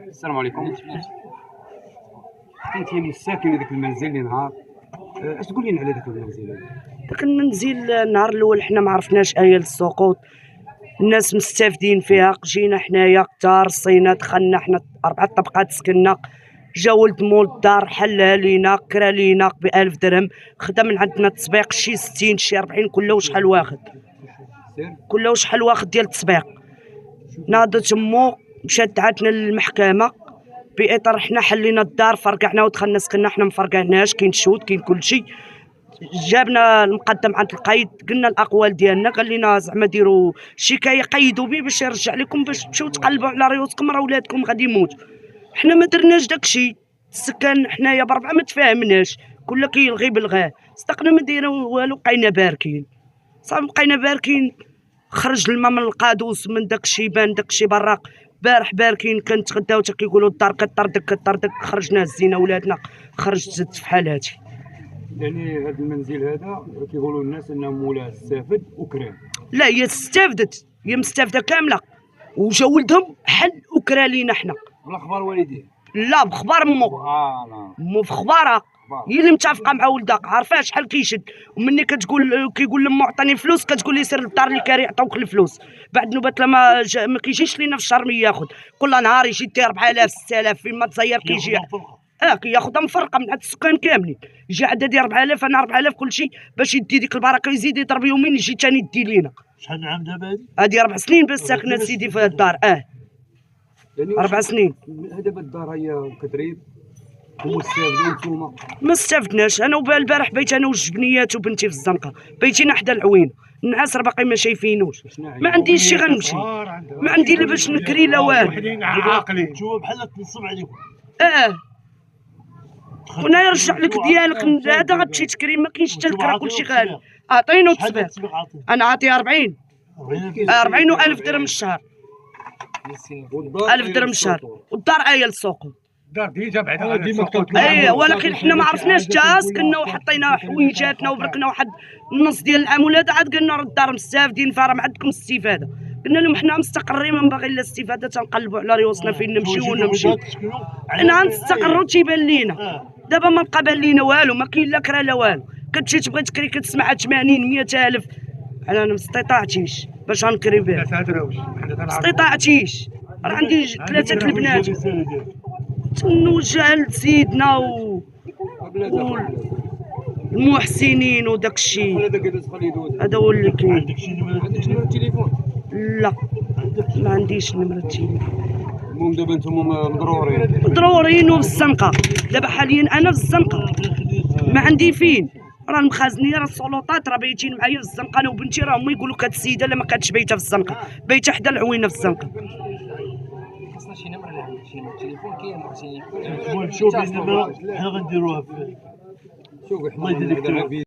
السلام عليكم. كنت يعني ساكن هذاك المنزل اللي نهار، اش تقول لنا على ذاك المنزل هذا؟ داك المنزل النهار الاول حنا ما عرفناش ايا السقوط. الناس مستافدين فيها، جينا حنايا كتار صينا دخلنا حنا 4 طبقات سكننا. جا ولد مول الدار حلها لينا كرا لينا ب1000 درهم، خدا من عندنا التسبيق شي 60 شي 40 كله شحال واخد، كله شحال واخد ديال التسبيق. ناضت امو مشات دعاتنا للمحكمه باطار حنا حلينا الدار فرقعنا ودخلنا سكننا، حنا مفرقعناش، كاين الشهود كاين كلشي. جابنا المقدم عند القايد، قلنا الاقوال ديالنا، قال لنا زعما ديروا شكايه قيدوا به باش يرجع لكم باش تمشيو تقلبوا على ريوسكم، راه ولادكم غادي يموتوا. حنا ما درناش داكشي، السكان حنايا بربعه ما تفاهمناش، كل كيلغي بالغاه، صدقنا ما دايرين والو، بقينا باركين صافي، بقينا باركين. خرج الماء من القادوس من داكشي بان داكشي براق، بارح باركين كنتغداو تا كيقولوا الدار كطردك كطردك، خرجنا هزينا ولادنا، خرجت زدت في حال هادشي. يعني هذا المنزل هذا كيقولوا الناس انه مولاه استافد وكرا. لا هي استافدت، هي مستافده كامله، وجا ولدهم حل وكرا لينا حنا. بالاخبار والديه؟ لا بخبار مو، مو في خبارها، هي اللي متفقه مع ولدها، عارفاه شحال كيشد. ومني كيقول لمو عطاني فلوس، كتقول لي سير للدار اللي كاري يعطوك الفلوس. بعد نوبات لما ما كيجيش لينا في الشهر ما ياخذ، كل نهار يجي يدي 4000 6000 فين ما تزير كيجي كياخذها مفرقه من عند السكان كاملين. يجي عاد ديال 4000 انا 4000 كلشي باش يدي ديك البركه، يزيد يضرب يومين يجي ثاني يدي لينا. شحال من عام دابا هادي 4 سنين باش ساكنه سيدي في هاد الدار. يعني 4 سنين. دابا الدار هي كتريب ومستافدين نتوما؟ ما استفدناش. انا البارح بيت انا وجوج بنيات وبنتي في الزنقه، بيتينا حدا العوين، النعاس راه باقي ما شايفينوش، ما عنديش شي غنمشي، ما عندي لا باش نكري لا والو. عاقلين نتوما بحال تنصب عليكم. وانا يرجع لك ديالك هذا غتمشي تكري، ما كاينش حتى الكرا كلشي غالي. عطينو التسبيق، انا عاطي 40 و1000 درهم الشهر، 1000 درهم الشهر، والدار عاية للسوق. الدار ديجا بعدا ولكن حنا ما عرفناش، جا سكننا وحطينا حويجاتنا وبركنا واحد النص ديال العام ولا عاد قلنا راه الدار مستافدين، فراه ما عندكم استفاده. قلنا لهم حنا مستقرين ما باغيين لا استفاده، تنقلبوا على ريوسنا فين نمشيو ونمشيو. انا نستقروا تيبان لينا، دابا ما بقى بان لينا والو، ما كاين لا كرا لا والو. كتمشي تبغي تكري كتسمع 80 100,000. انا ما استطاعتيش باش غنكري بها، ما استطاعتيش، راه عندي 3 البنات. نوجه لسيدنا والمحسنين وداك الشيء، هذا هو اللي كاين. عندك شي نمرة تليفون؟ لا ما عنديش نمرة تليفون. المهم دابا نتوما مضرورين وفي الزنقه، دابا حاليا انا في الزنقه ما عندي فين، راه المخازنيه راه السلطات راه بايتين معايا في الزنقه، انا وبنتي راه هما يقولوا هاد السيده لا ما كانتش بايته في الزنقه، بايته حدا العوينه في الزنقه. خاصنا شي نمره اللي عندك، شي تليفون كاين محسن. المهم شوفي النمرة حنا غنديروها في شوف الله يدير لك.